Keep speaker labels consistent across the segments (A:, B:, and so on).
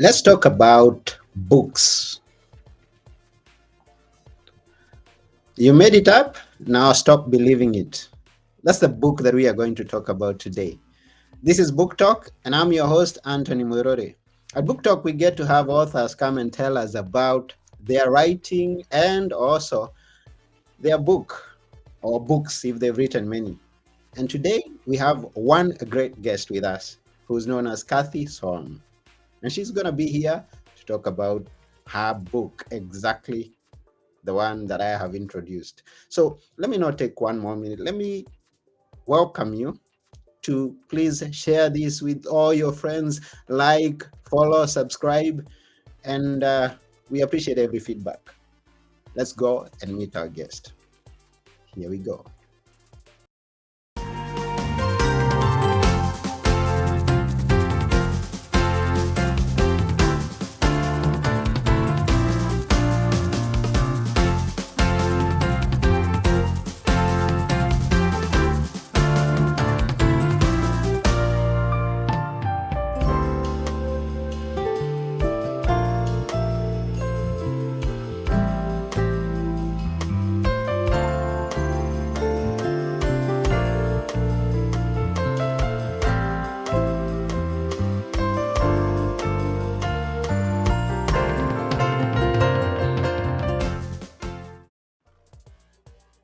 A: Let's talk about books. You made it up, now stop believing it. That's the book that we are going to talk about today. This is Book Talk, and I'm your host, Anthony Muirore. At Book Talk, we get to have authors come and tell us about their writing and also their book or books if they've written many. And today, we have one great guest with us who's known as Kathi Sohn. And she's going to be here to talk about her book, exactly the one that I have introduced. So let me not take one more minute. Let me welcome you to please share this with all your friends, like, follow, subscribe, and we appreciate every feedback. Let's go and meet our guest. Here we go.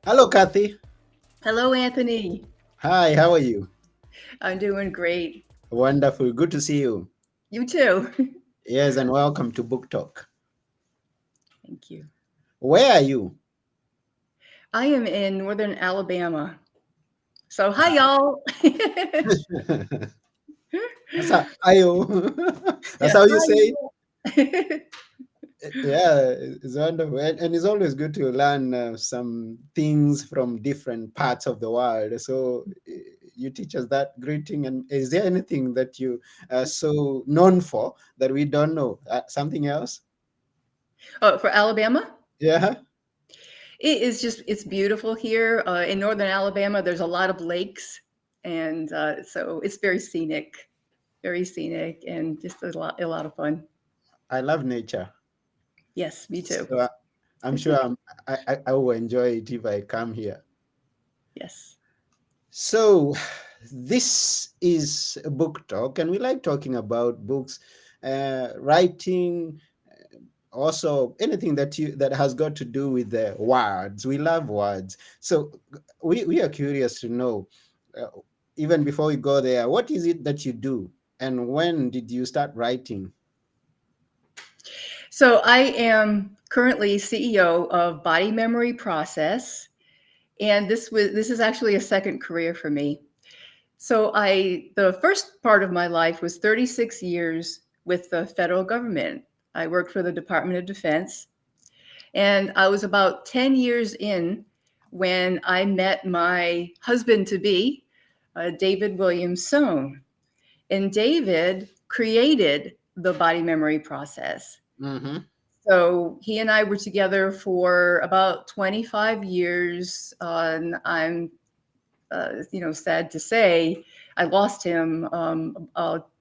A: Hello, Kathy.
B: Hello, Anthony.
A: Hi, how are you?
B: I'm doing great.
A: Wonderful. Good to see you.
B: You too.
A: Yes, and welcome to Book Talk.
B: Thank you.
A: Where are you?
B: I am in northern Alabama. So, hi, y'all.
A: That's how, Ayo. That's
B: Yeah,
A: how you
B: hi,
A: say it?
B: y'all.
A: Yeah, it's wonderful. And it's always good to learn some things from different parts of the world. So you teach us that greeting. And is there anything that you are so known for that we don't know? Something else?
B: Oh, for Alabama?
A: Yeah.
B: It's beautiful here. In northern Alabama, there's a lot of lakes. And so it's very scenic, and just a lot of fun.
A: I love nature.
B: Yes, me too.
A: So I'm sure I will enjoy it if I come here.
B: Yes.
A: So, this is a book talk, and we like talking about books, writing, also anything that has got to do with the words. We love words, so we are curious to know. Uh, Even before we go there, what is it that you do, and when did you start writing?
B: So, I am currently CEO of Body Memory Process. And this is actually a second career for me. So the first part of my life was 36 years with the federal government. I worked for the Department of Defense, and I was about 10 years in when I met my husband to be, David William Sohn. And David created the body memory process.
A: Mm-hmm.
B: So he and I were together for about 25 years. And I'm sad to say, I lost him.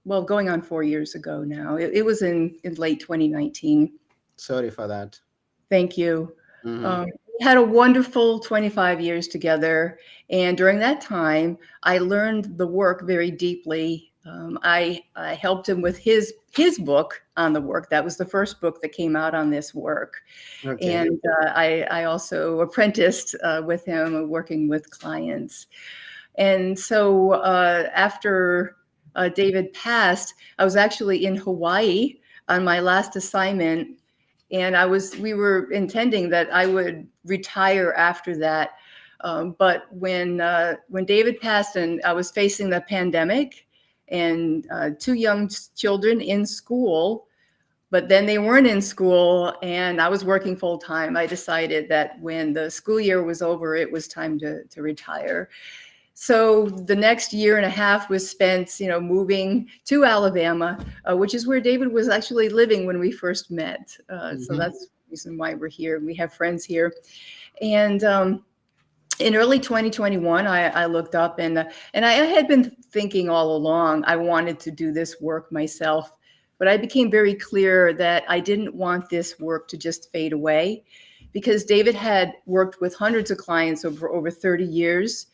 B: Well, going on 4 years ago now. It was in late 2019.
A: Sorry for that.
B: Thank you.
A: Mm-hmm.
B: We had a wonderful 25 years together, and during that time, I learned the work very deeply. I helped him with his book on the work. That was the first book that came out on this work,
A: Okay.
B: and I also apprenticed with him, working with clients. And so after David passed, I was actually in Hawaii on my last assignment, and we were intending that I would retire after that. But when David passed, and I was facing the pandemic, and two young children in school, but then they weren't in school, and I was working full time. I decided that when the school year was over, it was time to retire. So the next year and a half was spent, moving to Alabama, which is where David was actually living when we first met. So
A: Mm-hmm.
B: that's the reason why we're here. We have friends here. And in early 2021, I looked up, and I had been thinking all along I wanted to do this work myself. But I became very clear that I didn't want this work to just fade away, because David had worked with hundreds of clients over 30 years.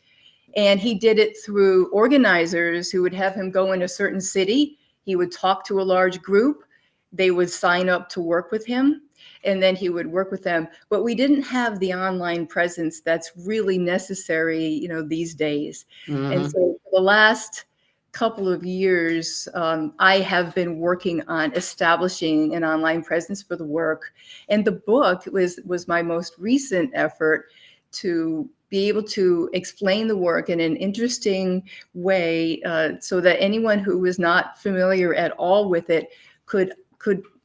B: And he did it through organizers who would have him go in a certain city. He would talk to a large group. They would sign up to work with him, and then he would work with them. But we didn't have the online presence that's really necessary, these days. And
A: Mm-hmm.
B: so for the last couple of years, I have been working on establishing an online presence for the work. And the book was my most recent effort to be able to explain the work in an interesting way, so that anyone who was not familiar at all with it could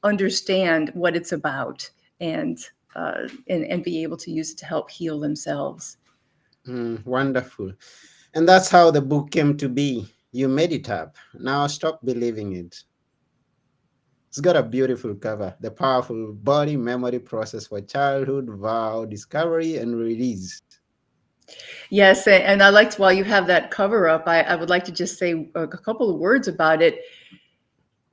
B: understand what it's about, and be able to use it to help heal themselves.
A: Wonderful. And that's how the book came to be. You made it up. Now stop believing it. It's got a beautiful cover. The powerful body memory process for childhood, vow, discovery, and release.
B: Yes, and I liked, while you have that cover up, I would like to just say a couple of words about it.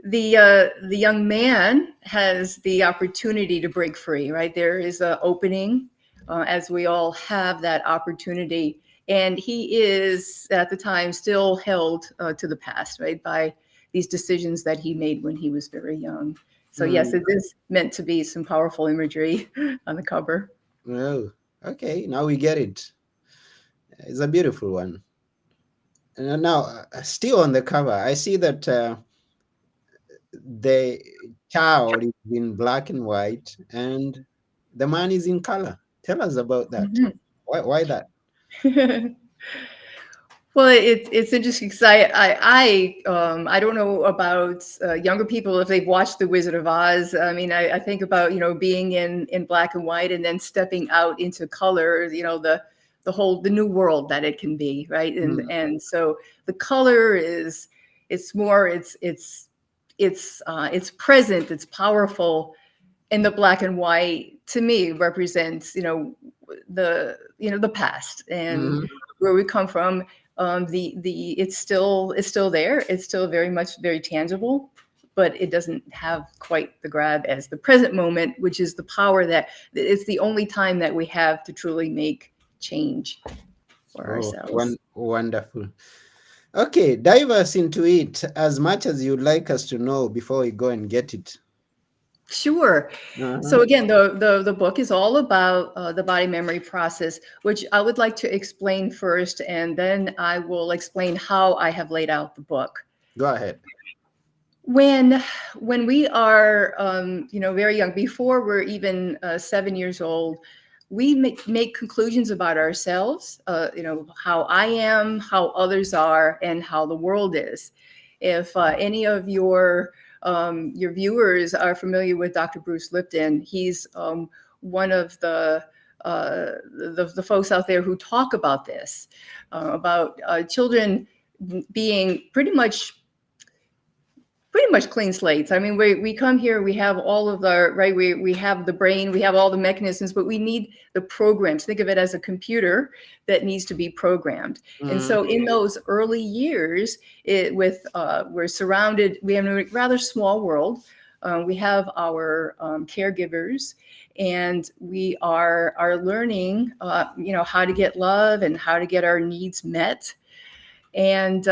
B: The young man has the opportunity to break free, right? There is an opening, as we all have that opportunity, and he is at the time still held to the past, right, by these decisions that he made when he was very young. So yes,
A: Mm.
B: it is meant to be some powerful imagery on the cover.
A: Oh, okay. Now we get it. It's a beautiful one. And now, still on the cover, I see that the child is in black and white and the man is in color. Tell us about that.
B: Mhm.
A: Why that?
B: Well, it's interesting because I don't know about younger people if they've watched The Wizard of Oz. I mean, I think about being in black and white and then stepping out into color. The new world that it can be, right? And
A: Mm.
B: and so the color is it's more it's present, it's powerful, and the black and white to me represents the past and
A: Mm-hmm.
B: where we come from. The it's still there, it's still very much very tangible, but it doesn't have quite the grab as the present moment, which is the power that it's the only time that we have to truly make change for
A: Oh,
B: ourselves.
A: wonderful. Okay, dive us into it as much as you'd like us to know before we go and get it.
B: Sure.
A: Uh-huh.
B: So again, the book is all about the body memory process, which I would like to explain first, and then I will explain how I have laid out the book.
A: Go ahead.
B: When when we are very young, before we're even 7 years old, we make conclusions about ourselves. How I am, how others are, and how the world is. If any of your viewers are familiar with Dr. Bruce Lipton, he's one of the folks out there who talk about this, about children being pretty much clean slates. I mean, we come here, we have all of the, right, we have the brain, we have all the mechanisms, but we need the programs. Think of it as a computer that needs to be programmed. And
A: Mm.
B: so in those early years, we're surrounded, we have a rather small world. We have our caregivers, and we are learning, how to get love and how to get our needs met. And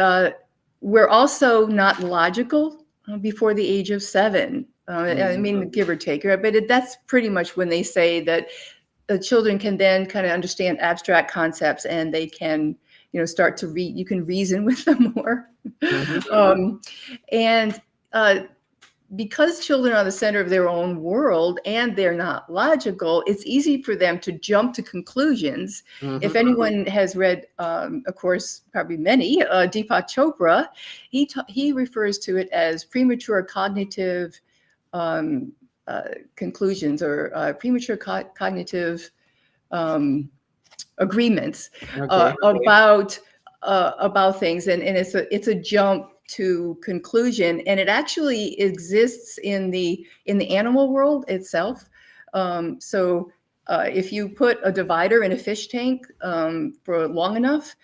B: we're also not logical before the age of 7. I
A: Mm.
B: mean, give or take, right? But that's pretty much when they say that the children can then kind of understand abstract concepts, and they can, start to read. You can reason with them more.
A: Mhm.
B: um, and because children are the center of their own world and they're not logical, it's easy for them to jump to conclusions. If
A: Mhm.
B: anyone has read, of course, probably many, Deepak Chopra, he refers to it as premature cognitive um, conclusions, or premature cognitive um, agreements
A: Okay.
B: about things, and it's a jump to conclusion, and it actually exists in the animal world itself. So if you put a divider in a fish tank for long enough,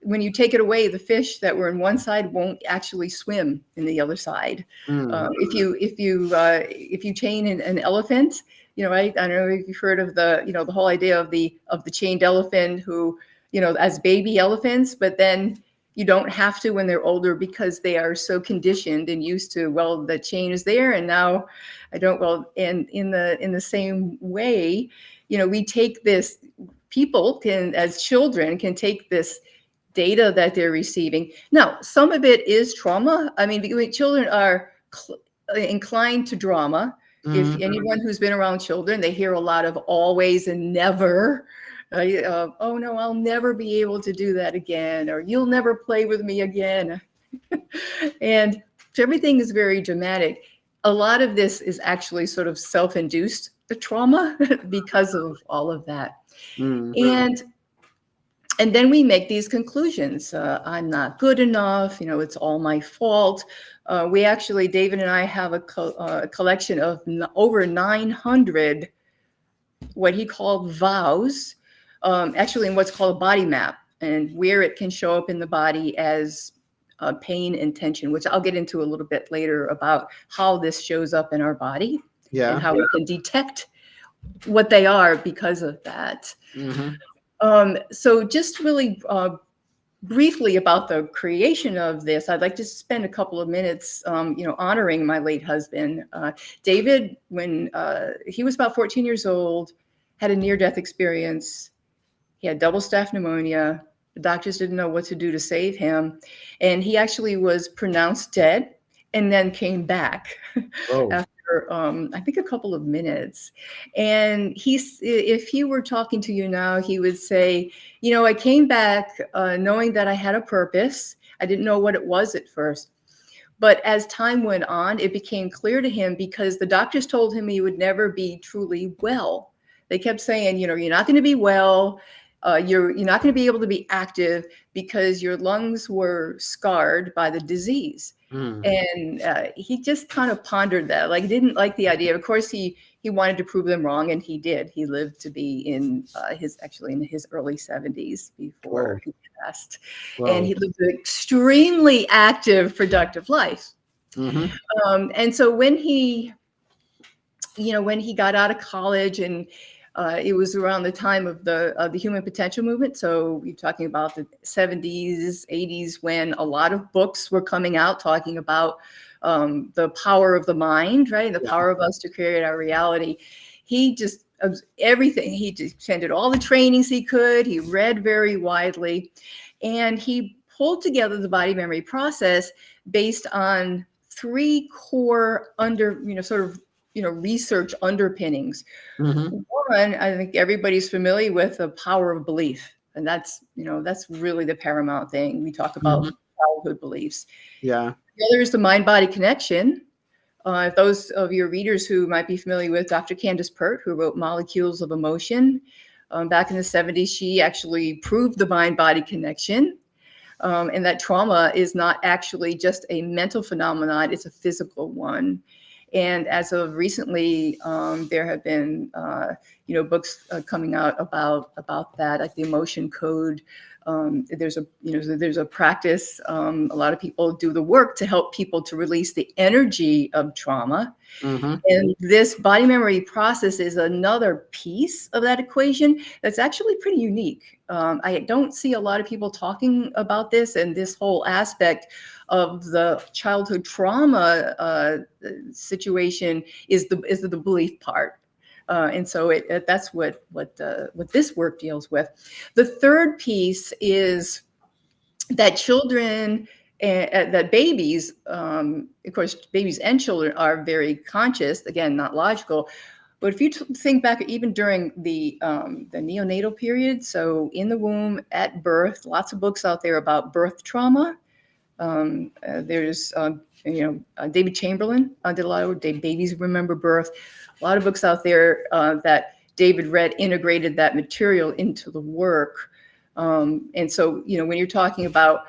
B: when you take it away, the fish that were in one side won't actually swim in the other side.
A: Mm.
B: If you chain an elephant, right? I don't know if you've heard of the whole idea of the chained elephant who, as baby elephants, but then you don't have to when they're older because they are so conditioned and used to, well, the chain is there and now I don't, well, and in the same way, we take this, people can, as children, can take this data that they're receiving. Now, some of it is trauma. I mean, children are inclined to drama. If
A: Mm.
B: anyone who's been around children, they hear a lot of always and never. Oh no, I'll never be able to do that again, or you'll never play with me again. And everything is very dramatic. A lot of this is actually sort of self-induced trauma because of all of that.
A: Mm.
B: And then we make these conclusions. I'm not good enough. It's all my fault. We actually, David and I have a collection of over 900 what he called vows, actually in what's called a body map, and where it can show up in the body as pain and tension, which I'll get into a little bit later about how this shows up in our body and
A: Yeah.
B: how we can detect what they are because of that.
A: Mm-hmm.
B: So just really briefly about the creation of this, I'd like to spend a couple of minutes, honoring my late husband. David, when he was about 14 years old, had a near-death experience. He had double staph pneumonia. The doctors didn't know what to do to save him. And he actually was pronounced dead and then came back
A: Oh.
B: after, I think, a couple of minutes. And if he were talking to you now, he would say, I came back knowing that I had a purpose. I didn't know what it was at first. But as time went on, it became clear to him because the doctors told him he would never be truly well. They kept saying, you're not going to be well. You're not going to be able to be active because your lungs were scarred by the disease.
A: Mm.
B: And he just kind of pondered that, like, didn't like the idea. Of course, he wanted to prove them wrong, and he did. He lived to be in his early 70s before he passed.
A: Wow.
B: And he lived an extremely active, productive life.
A: Mm-hmm.
B: And so when he got out of college, and it was around the time of the human potential movement. So we're talking about the 70s, 80s, when a lot of books were coming out talking about the power of the mind, right? The power of us to create our reality. He just, everything, he just attended all the trainings he could. He read very widely, and he pulled together the body memory process based on 3 core research underpinnings.
A: Mm-hmm.
B: One, I think everybody's familiar with the power of belief. And that's really the paramount thing. We talk about childhood beliefs.
A: Yeah.
B: The other is the mind-body connection. Those of your readers who might be familiar with Dr. Candace Pert, who wrote Molecules of Emotion, back in the 70s, she actually proved the mind-body connection. And that trauma is not actually just a mental phenomenon, it's a physical one. And as of recently, there have been, books coming out about that, like the emotion code. There's a practice. A lot of people do the work to help people to release the energy of trauma.
A: Mm-hmm.
B: And this body memory process is another piece of that equation that's actually pretty unique. I don't see a lot of people talking about this, and this whole aspect of the childhood trauma situation is the belief part. And so that's what this work deals with. The third piece is that children, that babies, of course, babies and children are very conscious, again, not logical. But if you think back even during the neonatal period, so in the womb, at birth, lots of books out there about birth trauma. There's, David Chamberlain did a lot of Babies Remember Birth. A lot of books out there that David read integrated that material into the work. And so, when you're talking about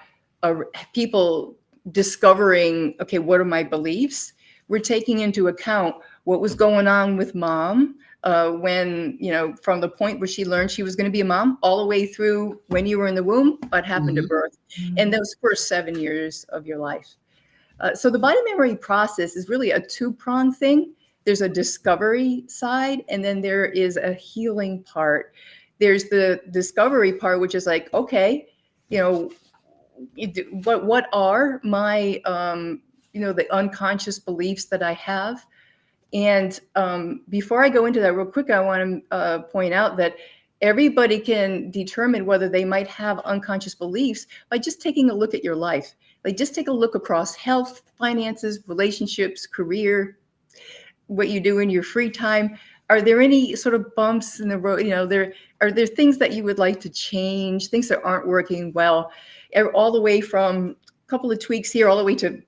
B: people discovering, okay, what are my beliefs? We're taking into account what was going on with mom when, from the point where she learned she was going to be a mom all the way through when you were in the womb, what happened at
A: Mhm.
B: birth, and those first 7 years of your life. So the body memory process is really a two-pronged thing. There's a discovery side, and then there is a healing part. There's the discovery part, which is like, okay, you know, what are my, the unconscious beliefs that I have? And before I go into that real quick, I want to point out that everybody can determine whether they might have unconscious beliefs by just taking a look at your life. Like just take a look across health, finances, relationships, career, what you do in your free time. Are there any sort of bumps in the road? Are there things that you would like to change, things that aren't working well, all the way from a couple of tweaks here, all the way to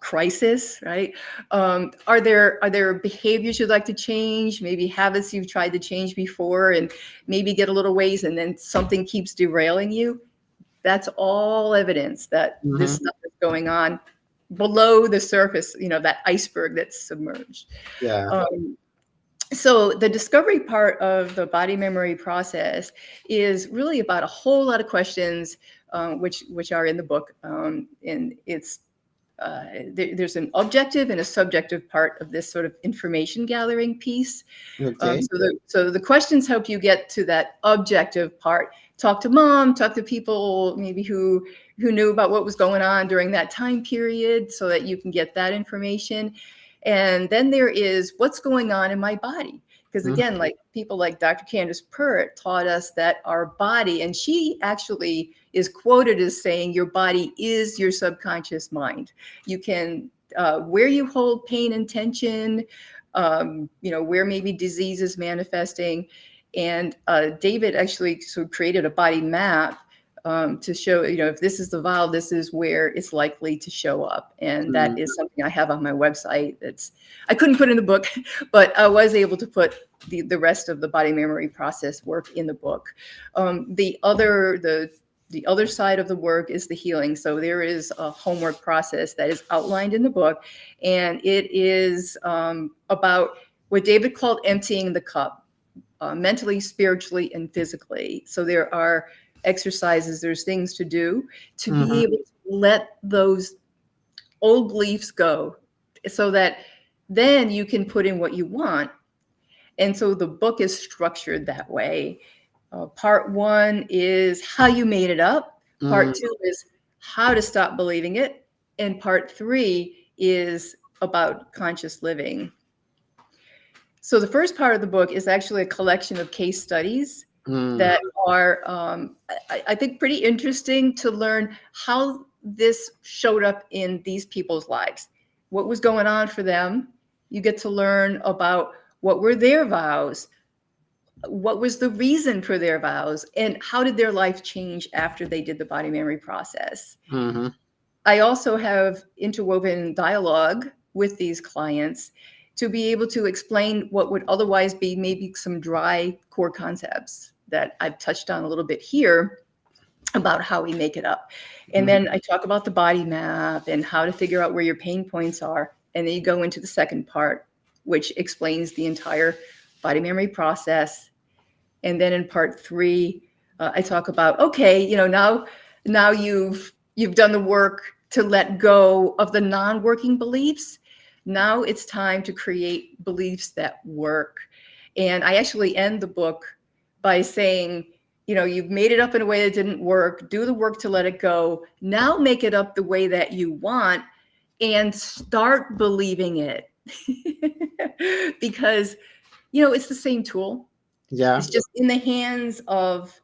B: crisis, right? Are there behaviors you'd like to change? Maybe habits you've tried to change before and maybe get a little ways, and then something keeps derailing you? That's all evidence that this
A: Mhm.
B: stuff is going on below the surface, that iceberg that's submerged.
A: Yeah.
B: Um, so the discovery part of the body memory process is really about a whole lot of questions, which are in the book, and it's there's an objective and a subjective part of this sort of information gathering piece.
A: Okay.
B: So the questions help you get to that objective part. Talk to mom, talk to people maybe who knew about what was going on during that time period, so that you can get that information. And then there is what's going on in my body. Because
A: Mhm.
B: again, like people like Dr. Candace Pert taught us that our body, and she actually is quoted as saying, your body is your subconscious mind. You can, where you hold pain and tension, where maybe disease is manifesting. And David actually sort of created a body map to show, if this is the vow, this is where it's likely to show up. And that
A: Mm.
B: is something I have on my website. I couldn't put in the book, but I was able to put the rest of the body memory process work in the book. The other side of the work is the healing. So there is a homework process that is outlined in the book, and it is about what David called emptying the cup, mentally, spiritually, and physically. So there are exercises, there's things to do to be
A: Mhm.
B: able to let those old beliefs go, so that then you can put in what you want. And so the book is structured that way. Part one is how you made it up.
A: Mm.
B: Part two is how to stop believing it. And part three is about conscious living. So the first part of the book is actually a collection of case studies
A: Mm.
B: that are, I think, pretty interesting to learn how this showed up in these people's lives. What was going on for them? You get to learn about what were their vows, what was the reason for their vows, and how did their life change after they did the body memory process.
A: Mhm.
B: I also have interwoven dialogue with these clients to be able to explain what would otherwise be maybe some dry core concepts that I've touched on a little bit here about how we make it up. And
A: Mhm.
B: then I talk about the body map and how to figure out where your pain points are. And then you go into the second part, which explains the entire body memory process. And then in part three, I talk about, okay, now you've done the work to let go of the non-working beliefs. Now it's time to create beliefs that work. And I actually end the book by saying, you've made it up in a way that didn't work. Do the work to let it go. Now make it up the way that you want and start believing it. Because, it's the same tool.
A: Yeah.
B: It's just in the hands of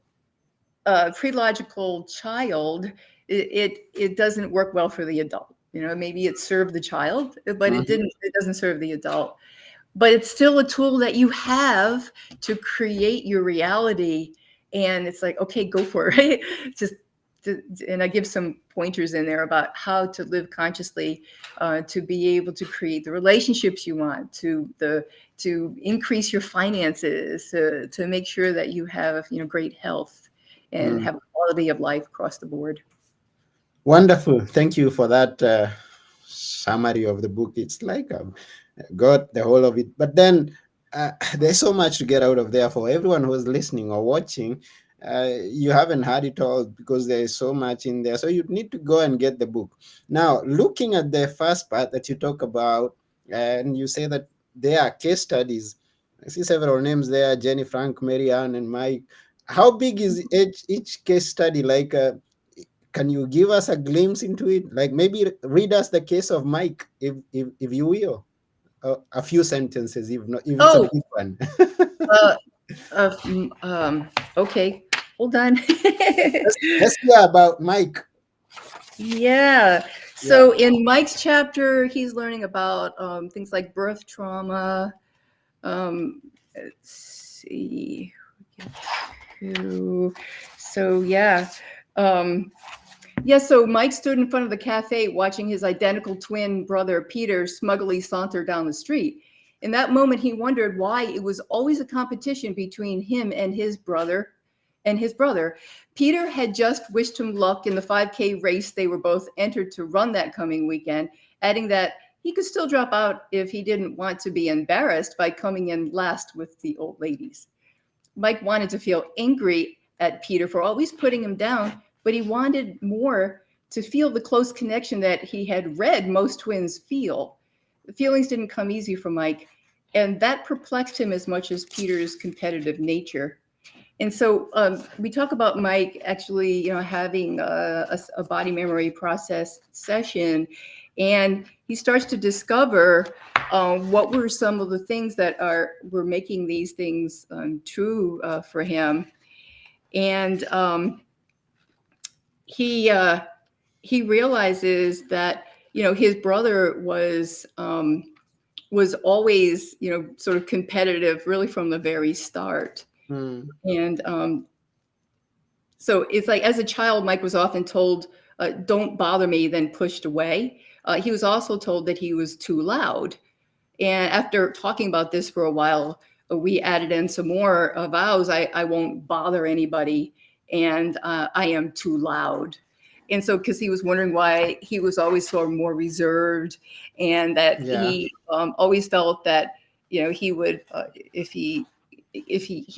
B: a pre-logical child. It doesn't work well for the adult. Maybe it served the child, but
A: Mhm.
B: it doesn't serve the adult. But it's still a tool that you have to create your reality. And it's like, okay, go for it. Right? Just and I give some pointers in there about how to live consciously, to be able to create the relationships you want, to increase your finances, to make sure that you have great health and
A: Mm.
B: have quality of life across the board.
A: Wonderful. Thank you for that summary of the book. It's like got the whole of it. But then there's so much to get out of there for everyone who's listening or watching. You haven't had it all because there is so much in there. So you need to go and get the book. Now, looking at the first part that you talk about, and you say that there are case studies. I see several names there: Jenny, Frank, Mary Ann, and Mike. How big is each case study? Like, can you give us a glimpse into it? Like, maybe read us the case of Mike, if you will. A few sentences, if not, if it's a
B: Oh,
A: big one.
B: uh, uh, mm, okay, hold on.
A: Let's hear about Mike.
B: Yeah.
A: Yeah.
B: So in Mike's chapter, he's learning about things like birth trauma. Let's see. So yeah. Um, yeah, so Mike stood in front of the cafe watching his identical twin brother Peter smugly saunter down the street. In that moment, he wondered why it was always a competition between him and his brother. Peter had just wished him luck in the 5K race they were both entered to run that coming weekend, adding that he could still drop out if he didn't want to be embarrassed by coming in last with the old ladies. Mike wanted to feel angry at Peter for always putting him down, but he wanted more to feel the close connection that he had read most twins feel. The feelings didn't come easy for Mike, and that perplexed him as much as Peter's competitive nature. And so we talk about Mike actually, having a body memory process session, and he starts to discover what were some of the things that were making these things true for him. And he realizes that his brother was always sort of competitive, really from the very start.
A: Mm,
B: And so it's like, as a child, Mike was often told, don't bother me, then pushed away. He was also told that he was too loud. And after talking about this for a while, we added in some more vows. I won't bother anybody, and I am too loud. And so, because he was wondering why he was always sort of more reserved, and that
A: yeah.
B: he always felt that he would if he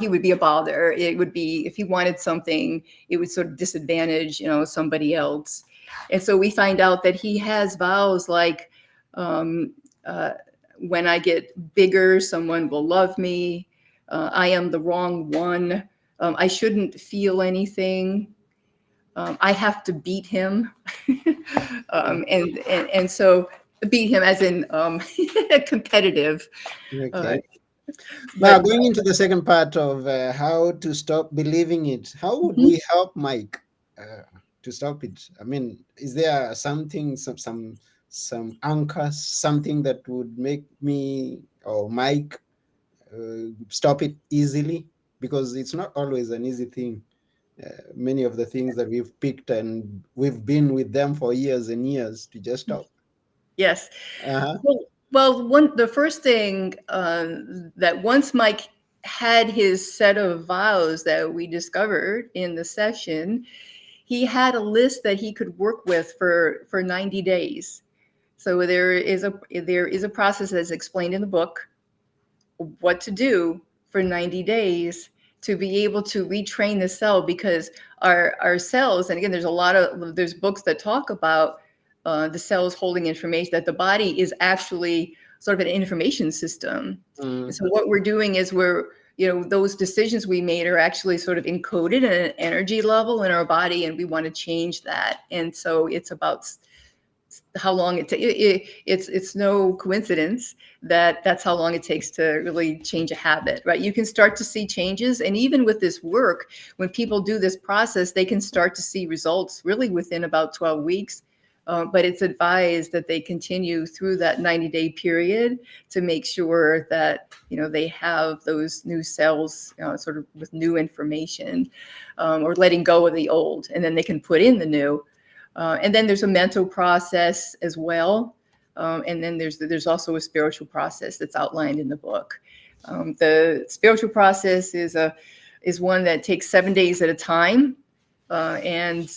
B: would be a bother. It would be, if he wanted something, it would sort of disadvantage somebody else. And so we find out that he has vows like, um, uh, when I get bigger, someone will love me. I am the wrong one. I shouldn't feel anything. I have to beat him. And so beat him as in competitive. Uh,
A: Okay. Now,
B: but
A: going into the second part of how to stop believing it, how would
B: mhm.
A: we help Mike to stop it? I mean, is there something, some anchors, something that would make me or Mike stop it easily? Because it's not always an easy thing. Many of the things that we've picked and we've been with them for years and years to just stop.
B: Yes.
A: Uh-huh.
B: Well, the first thing that once Mike had his set of vows that we discovered in the session, he had a list that he could work with for 90 days. So there is a process that's explained in the book, what to do for 90 days to be able to retrain the cell, because our cells, and again, there's books that talk about the cells holding information, that the body is actually sort of an information system. And
A: Mm,
B: so what we're doing is those decisions we made are actually sort of encoded at an energy level in our body, and we want to change that. And so it's about how long it's no coincidence that that's how long it takes to really change a habit, right? You can start to see changes, and even with this work, when people do this process, they can start to see results really within about 12 weeks. But it's advised that they continue through that 90-day period to make sure that they have those new cells sort of with new information, or letting go of the old, and then they can put in the new. And then there's a mental process as well. And then there's also a spiritual process that's outlined in the book. The spiritual process is one that takes 7 days at a time. and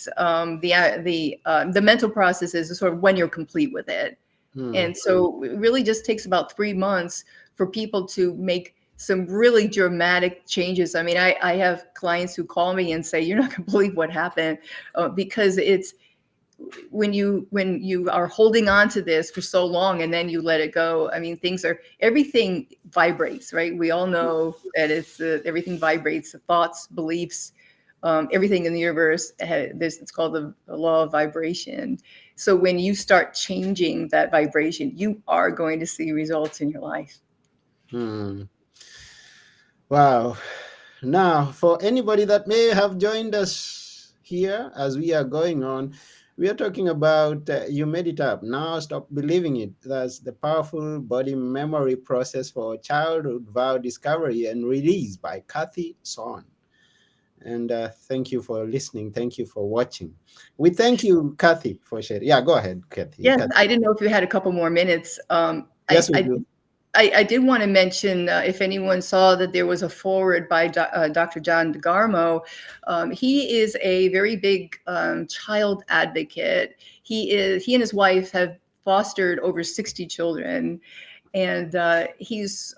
B: the mental process is sort of when you're complete with it.
A: Hmm.
B: And so it really just takes about 3 months for people to make some really dramatic changes. I mean, I have clients who call me and say, "You're not going to believe what happened," because it's when you are holding on to this for so long and then you let it go. I mean, everything vibrates, right? We all know that everything vibrates. The thoughts, beliefs, everything in the universe it's called the law of vibration. So when you start changing that vibration, you are going to see results in your life.
A: Hmm. Wow. Now, for anybody that may have joined us here as we are going on, we are talking about You Made It Up. Now Stop Believing It. That's the powerful body memory process for childhood vow discovery and release by Kathi Sohn. And thank you for listening. Thank you for watching. We thank you, Kathy, for sharing. Yeah, go ahead, Kathy.
B: Yes, I
A: Kathy.
B: didn't know if you had a couple more minutes.
A: Yes, we do.
B: I did want to mention, if anyone saw that there was a forward by Dr. John DeGarmo. He is a very big child advocate. He and his wife have fostered over 60 children, and he's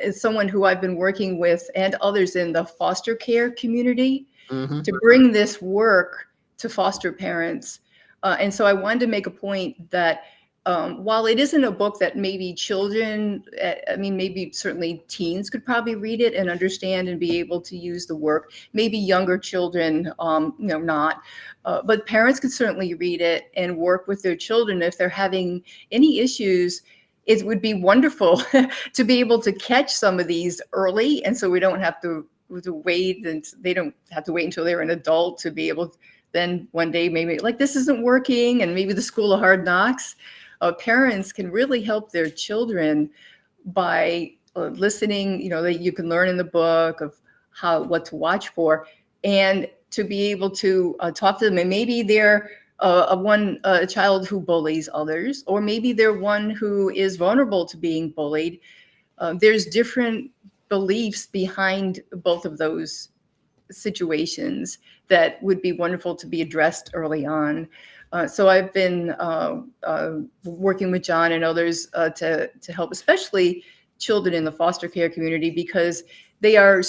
B: is someone who I've been working with and others in the foster care community
A: Mm-hmm.
B: to bring this work to foster parents. And so I wanted to make a point that while it isn't a book that maybe children, I mean, maybe certainly teens could probably read it and understand and be able to use the work, maybe younger children, not. But parents could certainly read it and work with their children if they're having any issues. It would be wonderful to be able to catch some of these early, and so we don't have to wait, and they don't have to wait until they're an adult to be able to, then one day maybe like this isn't working, and maybe the school of hard knocks. Parents can really help their children by listening, that you can learn in the book of what to watch for, and to be able to talk to them. And maybe they're a child who bullies others, or maybe they're one who is vulnerable to being bullied. There's different beliefs behind both of those situations that would be wonderful to be addressed early on. So I've been working with John and others to help, especially children in the foster care community, because they are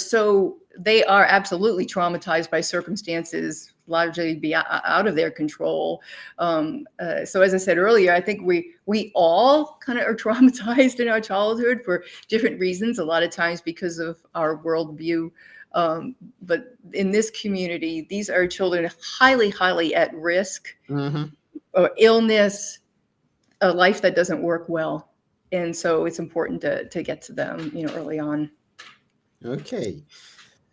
B: absolutely traumatized by circumstances largely be out of their control. So as I said earlier, I think we all kind of are traumatized in our childhood for different reasons, a lot of times because of our worldview. But in this community, these are children highly, highly at risk,
A: Mm-hmm.
B: illness, a life that doesn't work well. And so it's important to get to them, early on.
A: Okay.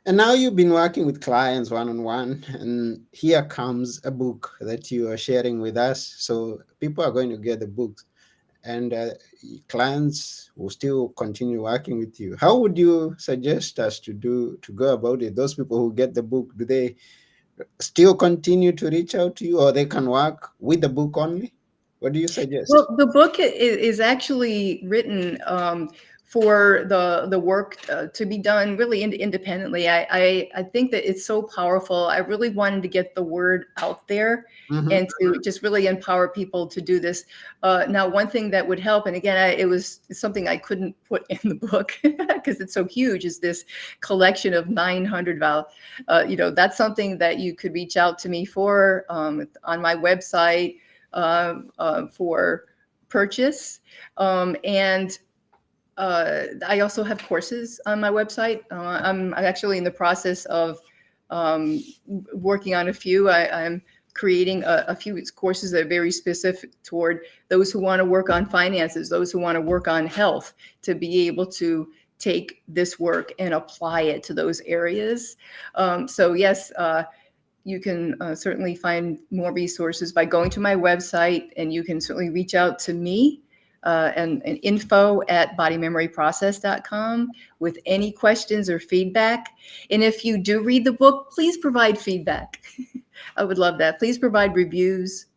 A: And now you've been working with clients one on one, and here comes a book that you are sharing with us. So people are going to get the books, and clients will still continue working with you. How would you suggest us to go about it? Those people who get the book, do they still continue to reach out to you, or they can work with the book only? What do you suggest?
B: Well, the book is actually written for the work to be done really independently. I think that it's so powerful. I really wanted to get the word out there
A: Mm-hmm.
B: and to just really empower people to do this. Now, one thing that would help, and again, it's something I couldn't put in the book because it's so huge, is this collection of 900 vows. That's something that you could reach out to me for on my website for purchase. And I also have courses on my website. I'm actually in the process of working on a few. I'm creating a few courses that are very specific toward those who want to work on finances, those who want to work on health, to be able to take this work and apply it to those areas. So yes, you can certainly find more resources by going to my website, and you can certainly reach out to me and info@bodymemoryprocess.com with any questions or feedback. And if you do read the book, please provide feedback. I would love that. Please provide reviews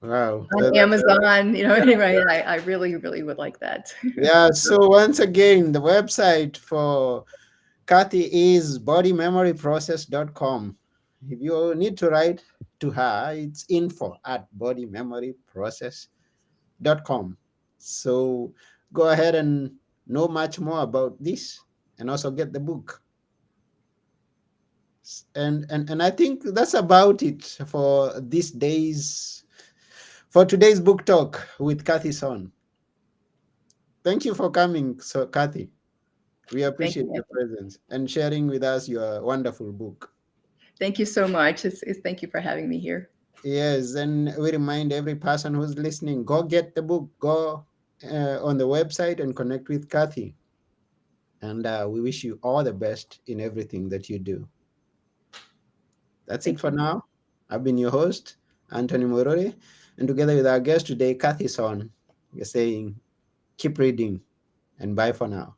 A: Wow.
B: on Amazon. Anyway, I really, really would like that.
A: Yeah. So once again, the website for Kathi is bodymemoryprocess.com. If you need to write to her, it's info@bodymemoryprocess.com. So go ahead and know much more about this and also get the book. And I think that's about it for these days, for today's book talk with Kathy Sohn. Thank you for coming, so Kathy. We
B: Thank
A: appreciate
B: you,
A: your
B: Anthony.
A: presence and sharing with us your wonderful book.
B: Thank you so much. Thank you for having me here.
A: Yes, and we remind every person who's listening, go get the book, go on the website and connect with Kathy. And we wish you all the best in everything that you do. That's it
B: Thank
A: for
B: you.
A: now. I've been your host, Anthony Morore, and together with our guest today, Kathy Son, we're saying keep reading and bye for now.